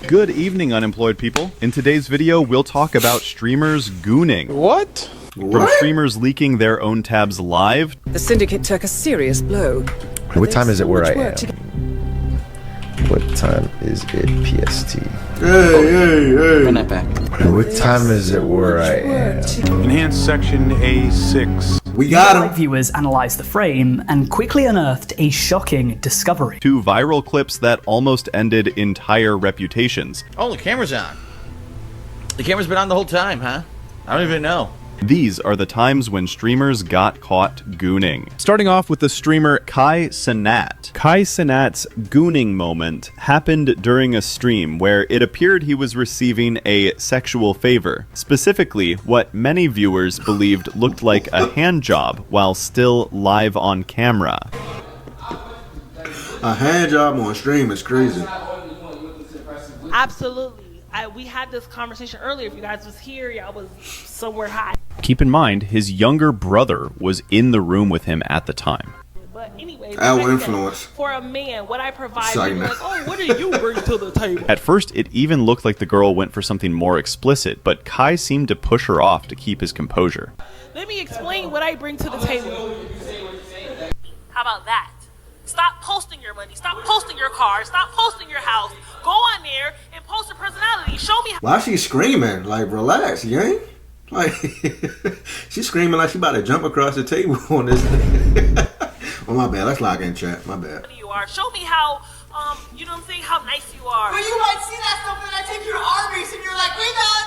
Good evening, unemployed people. In today's video, we'll talk about streamers gooning. What? From streamers leaking their own tabs live. The syndicate took a serious blow. What time is it where I am? What time is it PST? Hey. Run that back. What time is it where I am? Enhanced section A6. We got him. Viewers analyzed the frame and quickly unearthed a shocking discovery. Two viral clips that almost ended entire reputations. Oh, the camera's on. The camera's been on the whole time, huh? I don't even know. These are the times when streamers got caught gooning. Starting off with the streamer Kai Cenat. Kai Cenat's gooning moment happened during a stream where it appeared he was receiving a sexual favor. Specifically, what many viewers believed looked like a hand job while still live on camera. A hand job on stream is crazy. Absolutely. We had this conversation earlier. If you guys was here, y'all was somewhere high. Keep in mind, his younger brother was in the room with him at the time. But anyway, influence. For a man, what I provide, Sorry, like, oh, what do you bring to the table? At first, it even looked like the girl went for something more explicit, but Kai seemed to push her off to keep his composure. Let me explain what I bring to the table. How about that? Stop posting your money. Stop posting your car. Stop posting your house. Go on there and post your personality. Show me. Why she screaming? Like, relax, gang. Like, she's screaming like she about to jump across the table on this thing. Oh, my bad. Let's lock in chat. My bad. You are. Show me how, you know what I'm saying, how nice you are. But you might see that stuff and I take you to Arby's and you're like, we done.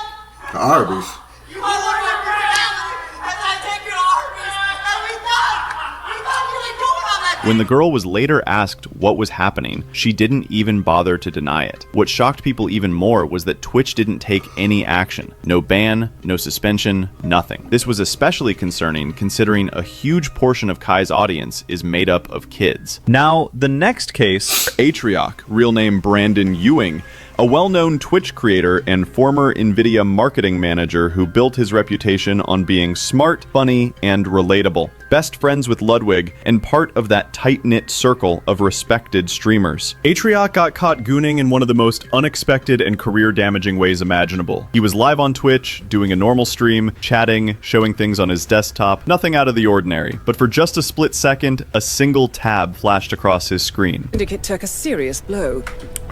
To Arby's. You might look at your personality and then I take you to Arby's and we done. We thought you were doing all that. When the girl was later asked what was happening, she didn't even bother to deny it. What shocked people even more was that Twitch didn't take any action. No ban, no suspension, nothing. This was especially concerning considering a huge portion of Kai's audience is made up of kids. Now, the next case, Atrioc, real name Brandon Ewing, a well-known Twitch creator and former NVIDIA marketing manager who built his reputation on being smart, funny, and relatable. Best friends with Ludwig and part of that tight-knit circle of respected streamers. Atrioc got caught gooning in one of the most unexpected and career-damaging ways imaginable. He was live on Twitch, doing a normal stream, chatting, showing things on his desktop, nothing out of the ordinary. But for just a split second, a single tab flashed across his screen. Syndicate took a serious blow.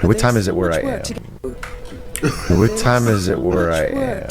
What time is it where I am? What time is it where I am?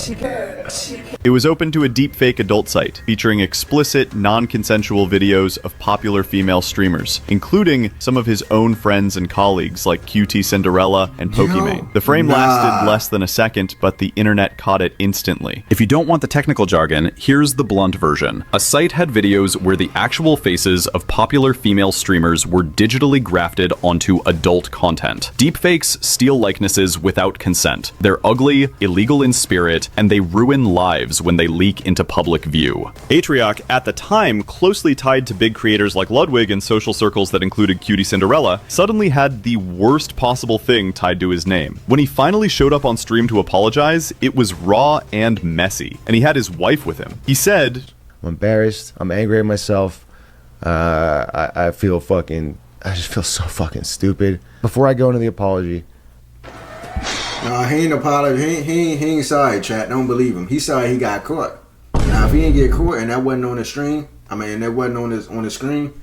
It was open to a deepfake adult site featuring explicit, non-consensual videos of popular female streamers, including some of his own friends and colleagues like QT Cinderella and Pokimane. The frame lasted less than a second, but the internet caught it instantly. If you don't want the technical jargon, here's the blunt version. A site had videos where the actual faces of popular female streamers were digitally grafted onto adult content. Deepfakes steal likenesses without consent. They're ugly, illegal in spirit, and they ruin lives when they leak into public view. Atrioc, at the time closely tied to big creators like Ludwig and social circles that included Cutie Cinderella, suddenly had the worst possible thing tied to his name. When he finally showed up on stream to apologize, it was raw and messy, and he had his wife with him. He said, I'm embarrassed. I'm angry at myself. I just feel so fucking stupid. Before I go into the apology, No, he ain't apology. He ain't sorry, chat. Don't believe him. He's sorry he got caught. Now, if he didn't get caught and that wasn't on the stream, that wasn't on the screen,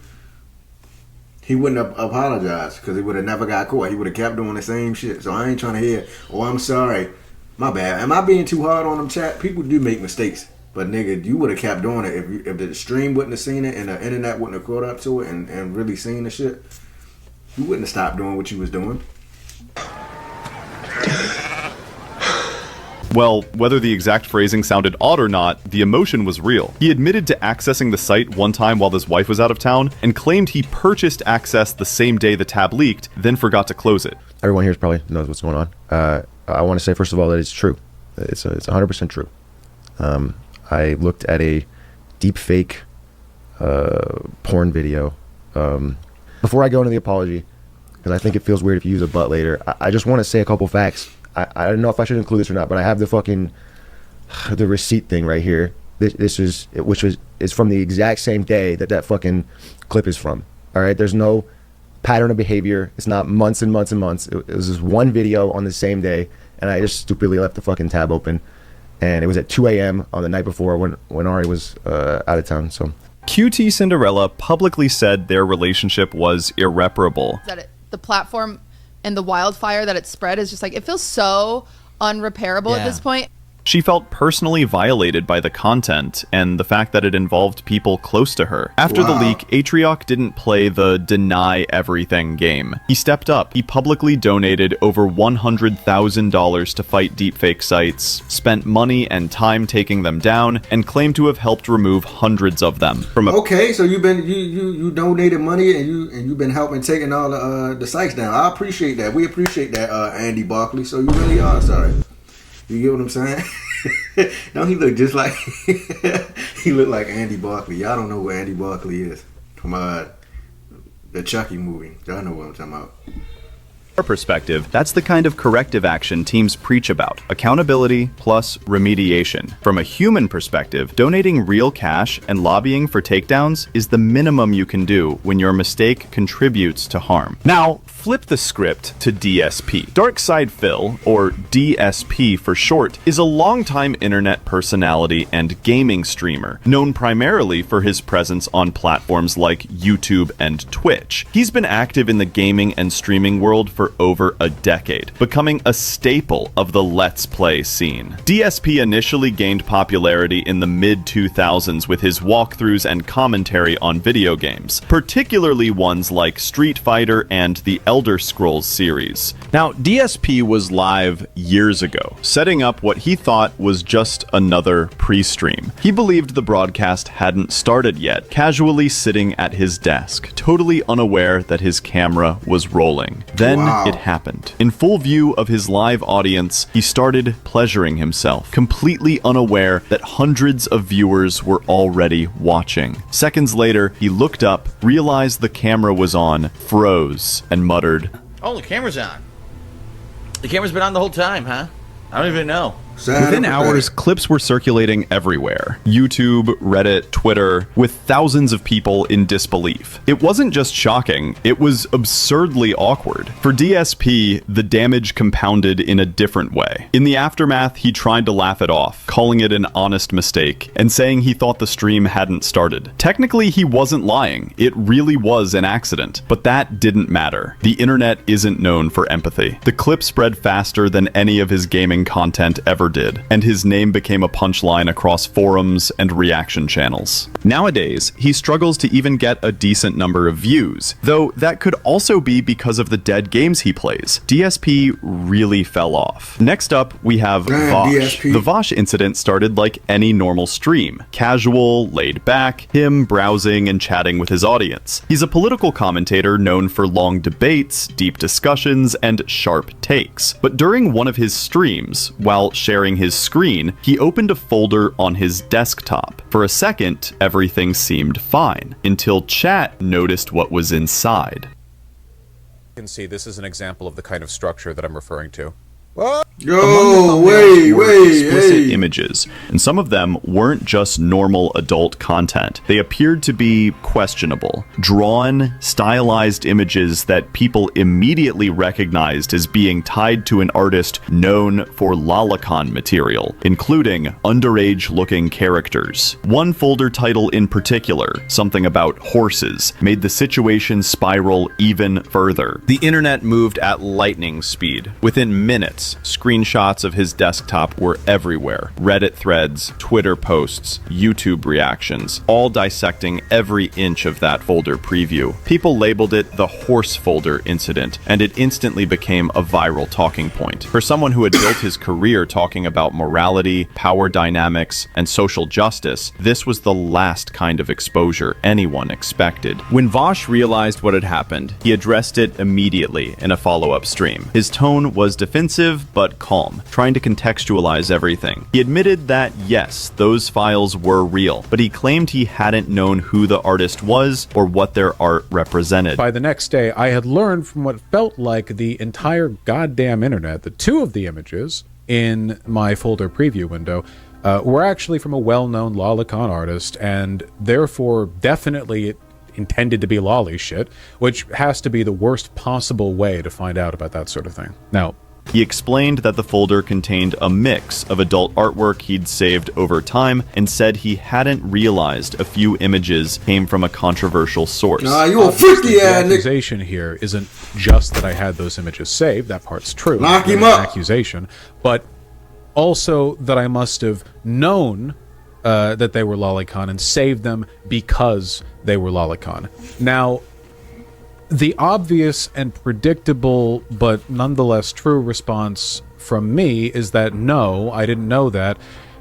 he wouldn't have apologized because he would have never got caught. He would have kept doing the same shit. So I ain't trying to hear, oh, I'm sorry. My bad. Am I being too hard on them, chat? People do make mistakes. But, nigga, you would have kept doing it if the stream wouldn't have seen it and the internet wouldn't have caught up to it and really seen the shit. You wouldn't have stopped doing what you was doing. well, whether the exact phrasing sounded odd or not, the emotion was real. He admitted to accessing the site one time while his wife was out of town, and claimed he purchased access the same day the tab leaked, then forgot to close it. Everyone here probably knows what's going on. I want to say, first of all, that it's true. It's 100% true. I looked at a deep fake porn video. Before I go into the apology, because I think it feels weird if you use a butt later, I just want to say a couple facts. I don't know if I should include this or not, but I have the receipt thing right here. This is, which is from the exact same day that fucking clip is from. All right, there's no pattern of behavior. It's not months and months and months. It was just one video on the same day, and I just stupidly left the fucking tab open. And it was at 2 a.m. on the night before when Ari was out of town. So QT Cinderella publicly said their relationship was irreparable. That the platform and the wildfire that it spread is just like, it feels so unrepairable at this point. She felt personally violated by the content and the fact that it involved people close to her. After the leak, Atrioc didn't play the deny everything game. He stepped up. He publicly donated over $100,000 to fight deepfake sites, spent money and time taking them down, and claimed to have helped remove hundreds of them. Okay, so you donated money and you've been helping taking all the sites down. I appreciate that. We appreciate that, Andy Barkley. So you really are sorry. You get what I'm saying? Don't he look just like he look like Andy Barkley? Y'all don't know who Andy Barkley is from the Chucky movie. Y'all know what I'm talking about. Our perspective, that's the kind of corrective action teams preach about. Accountability plus remediation. From a human perspective, donating real cash and lobbying for takedowns is the minimum you can do when your mistake contributes to harm. Now, flip the script to DSP. Darkside Phil, or DSP for short, is a longtime internet personality and gaming streamer, known primarily for his presence on platforms like YouTube and Twitch. He's been active in the gaming and streaming world for over a decade, becoming a staple of the Let's Play scene. DSP initially gained popularity in the mid-2000s with his walkthroughs and commentary on video games, particularly ones like Street Fighter and the Elder Scrolls series. Now, DSP was live years ago, setting up what he thought was just another pre-stream. He believed the broadcast hadn't started yet, casually sitting at his desk, totally unaware that his camera was rolling. Then it happened. In full view of his live audience, he started pleasuring himself, completely unaware that hundreds of viewers were already watching. Seconds later, he looked up, realized the camera was on, froze, and muttered, "Oh, the camera's on. The camera's been on the whole time, huh? I don't even know." Within hours, clips were circulating everywhere. YouTube, Reddit, Twitter, with thousands of people in disbelief. It wasn't just shocking, it was absurdly awkward. For DSP, the damage compounded in a different way. In the aftermath, he tried to laugh it off, calling it an honest mistake, and saying he thought the stream hadn't started. Technically, he wasn't lying. It really was an accident. But that didn't matter. The internet isn't known for empathy. The clip spread faster than any of his gaming content ever did, and his name became a punchline across forums and reaction channels. Nowadays, he struggles to even get a decent number of views, though that could also be because of the dead games he plays. DSP really fell off. Next up, we have Vosh. DSP. The Vosh incident started like any normal stream. Casual, laid back, him browsing and chatting with his audience. He's a political commentator known for long debates, deep discussions, and sharp takes. But during one of his streams, while sharing his screen, he opened a folder on his desktop. For a second, everything seemed fine, until chat noticed what was inside. You can see this is an example of the kind of structure that I'm referring to. Yo, wait, explicit images, and some of them weren't just normal adult content. They appeared to be questionable, drawn, stylized images that people immediately recognized as being tied to an artist known for lolicon material, including underage-looking characters. One folder title in particular, something about horses, made the situation spiral even further. The internet moved at lightning speed. Within minutes, screenshots of his desktop were everywhere. Reddit threads, Twitter posts, YouTube reactions, all dissecting every inch of that folder preview. People labeled it the horse folder incident, and it instantly became a viral talking point. For someone who had built his career talking about morality, power dynamics, and social justice, this was the last kind of exposure anyone expected. When Vosh realized what had happened, he addressed it immediately in a follow-up stream. His tone was defensive, but calm, trying to contextualize everything. He admitted that, yes, those files were real, but he claimed he hadn't known who the artist was or what their art represented. By the next day, I had learned from what felt like the entire goddamn internet that two of the images in my folder preview window were actually from a well-known lolicon artist, and therefore definitely intended to be lolly shit, which has to be the worst possible way to find out about that sort of thing. Now, He explained that the folder contained a mix of adult artwork he'd saved over time and said he hadn't realized a few images came from a controversial source. Nah, you a freaky the ass nigga. accusation here isn't just that I had those images saved. That part's true. Lock him That's an up. accusation, but also that I must have known that they were lolicon and saved them because they were lolicon. Now, the obvious and predictable but nonetheless true response from me is that no, I didn't know that,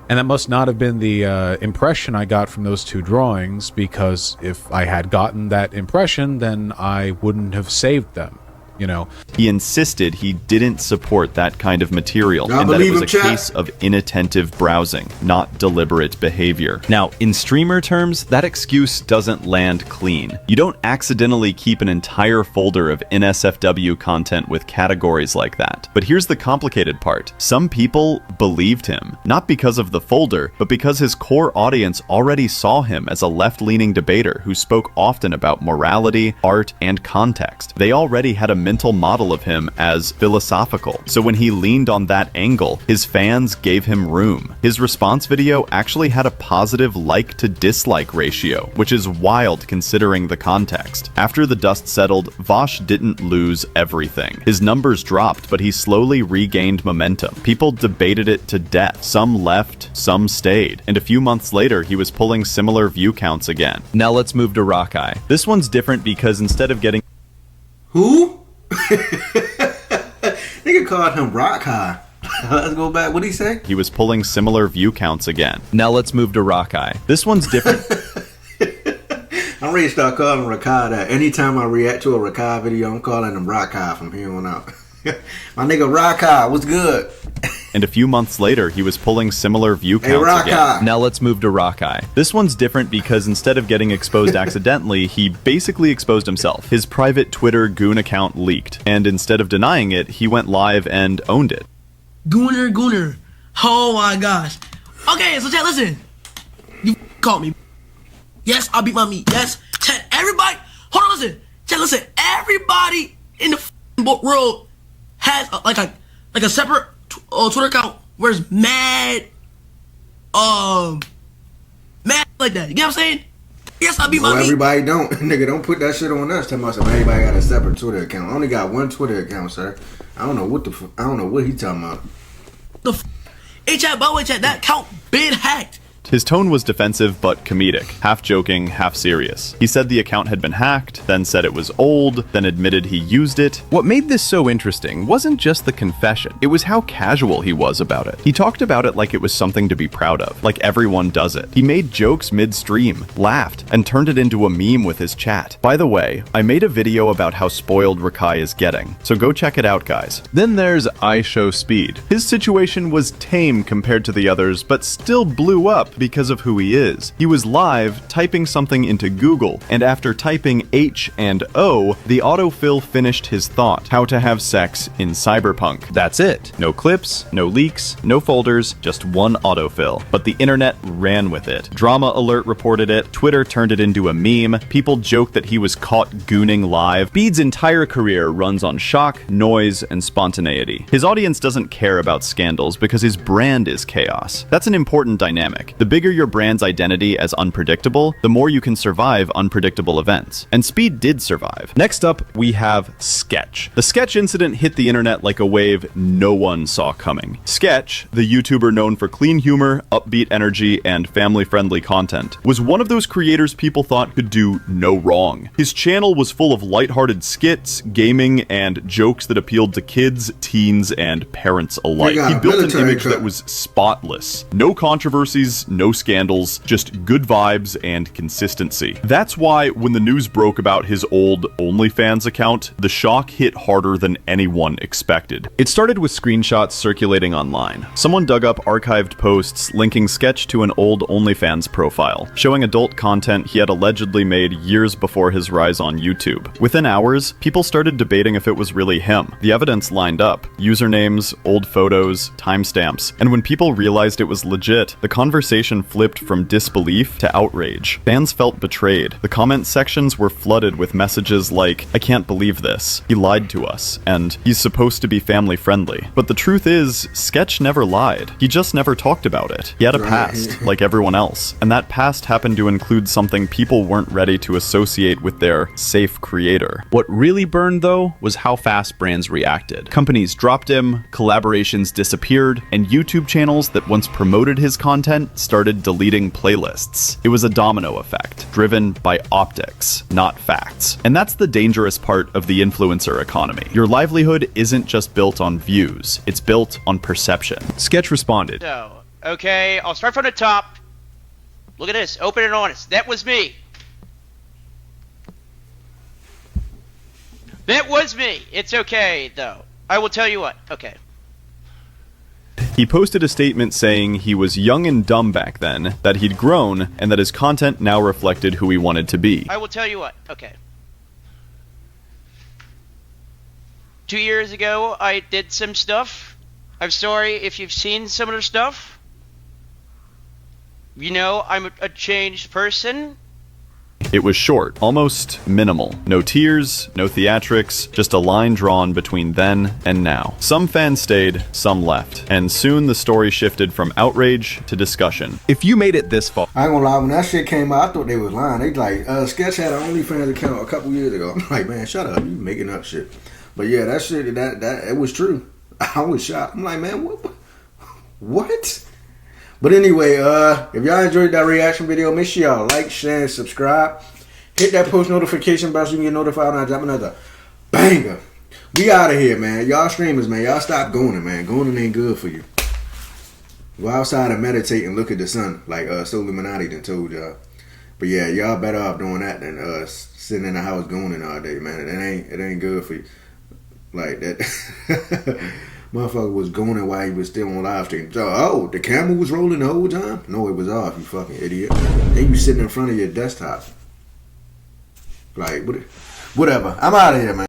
and that must not have been the impression I got from those two drawings, because if I had gotten that impression, then I wouldn't have saved them, you know. He insisted he didn't support that kind of material I and that it believe was him, a chat. case of inattentive browsing, not deliberate behavior. Now, in streamer terms, that excuse doesn't land clean. You don't accidentally keep an entire folder of NSFW content with categories like that. But here's the complicated part. Some people believed him, not because of the folder, but because his core audience already saw him as a left-leaning debater who spoke often about morality, art, and context. They already had a mental model of him as philosophical. So when he leaned on that angle, his fans gave him room. His response video actually had a positive like to dislike ratio, which is wild considering the context. After the dust settled, Vosh didn't lose everything. His numbers dropped, but he slowly regained momentum. People debated it to death. Some left, some stayed. And a few months later, he was pulling similar view counts again. Now let's move to Rockeye. This one's different because instead of getting Who? Nigga called him Rock High. Let's go back. What'd he say? he was pulling similar view counts again. Now let's move to Rockeye. This one's different. I'm ready to start calling him Rakai that. Anytime I react to a Rakai video, I'm calling him Rakai from here on out. My nigga Rakai, what's good? And a few months later, he was pulling similar view Hey, counts Rockeye. again. Now let's move to Rockeye. This one's different because instead of getting exposed accidentally, he basically exposed himself. His private Twitter Goon account leaked, and instead of denying it, he went live and owned it. Gooner. Oh my gosh. Okay, so chat, listen. You caught me. Yes, I beat my meat. Yes. Chat, everybody. Hold on, listen. Chat, listen. Everybody in the world has like a separate Twitter account where it's mad like that. You get what I'm saying? Yes, I beat my No, meat. everybody don't. Nigga, don't put that shit on us. Tell me something. Everybody got a separate Twitter account. I only got one Twitter account, sir. I don't know what I don't know what he talking about. Hey, chat, by the way, chat, that account been hacked. His tone was defensive but comedic, half joking, half serious. He said the account had been hacked, then said it was old, then admitted he used it. What made this so interesting wasn't just the confession, it was how casual he was about it. He talked about it like it was something to be proud of, like everyone does it. He made jokes midstream, laughed, and turned it into a meme with his chat. By the way, I made a video about how spoiled Rakai is getting, so go check it out, guys. Then there's iShowSpeed. His situation was tame compared to the others, but still blew up because of who he is. He was live typing something into Google, and after typing H and O, the autofill finished his thought: how to have sex in cyberpunk. That's it. No clips, no leaks, no folders, just one autofill. But the internet ran with it. Drama Alert reported it, Twitter turned it into a meme, people joked that he was caught gooning live. Speed's entire career runs on shock, noise, and spontaneity. His audience doesn't care about scandals because his brand is chaos. That's an important dynamic. The bigger your brand's identity as unpredictable, the more you can survive unpredictable events. And Speed did survive. Next up, we have Sketch. The Sketch incident hit the internet like a wave no one saw coming. Sketch, the YouTuber known for clean humor, upbeat energy, and family-friendly content, was one of those creators people thought could do no wrong. His channel was full of lighthearted skits, gaming, and jokes that appealed to kids, teens, and parents alike. He built an image that was spotless. No controversies, no scandals, just good vibes and consistency. That's why when the news broke about his old OnlyFans account, the shock hit harder than anyone expected. It started with screenshots circulating online. Someone dug up archived posts linking Sketch to an old OnlyFans profile, showing adult content he had allegedly made years before his rise on YouTube. Within hours, people started debating if it was really him. The evidence lined up: usernames, old photos, timestamps, and when people realized it was legit, the conversation conversation flipped from disbelief to outrage. Fans felt betrayed. The comment sections were flooded with messages like, "I can't believe this. He lied to us," and "He's supposed to be family friendly." But the truth is, Sketch never lied. He just never talked about it. He had a past, like everyone else, and that past happened to include something people weren't ready to associate with their safe creator. What really burned, though, was how fast brands reacted. Companies dropped him, collaborations disappeared, and YouTube channels that once promoted his content started deleting playlists. It was a domino effect, driven by optics, not facts. And that's the dangerous part of the influencer economy. Your livelihood isn't just built on views, it's built on perception. Sketch responded. So, okay, I'll start from the top. Look at this, open and honest. That was me. That was me. It's okay, though. I will tell you what. Okay. He posted a statement saying he was young and dumb back then, that he'd grown, and that his content now reflected who he wanted to be. I will tell you what. Okay. 2 years ago, I did some stuff. I'm sorry if you've seen some of the stuff. You know, I'm a changed person. It was short, almost minimal. No tears, no theatrics, just a line drawn between then and now. Some fans stayed, some left, and soon the story shifted from outrage to discussion. If you made it this far... I ain't gonna lie, when that shit came out, I thought they was lying. They like, Sketch had an OnlyFans account a couple years ago. I'm like, man, shut up, you making up shit. But yeah, that shit, that it was true. I was shocked. I'm like, man, what? But anyway, if y'all enjoyed that reaction video, make sure y'all like, share, and subscribe. Hit that post notification bell so you can get notified when I drop another banger. We out of here, man. Y'all streamers, man. Y'all stop gooning, man. Gooning ain't good for you. Go outside and meditate and look at the sun, like Soul Illuminati done told y'all. But yeah, y'all better off doing that than sitting in the house gooning all day, man. It ain't good for you. Like that. Motherfucker was going while he was still on live stream. So, oh, the camera was rolling the whole time? No, it was off, you fucking idiot. Then you sitting in front of your desktop. Like, whatever. I'm out of here, man.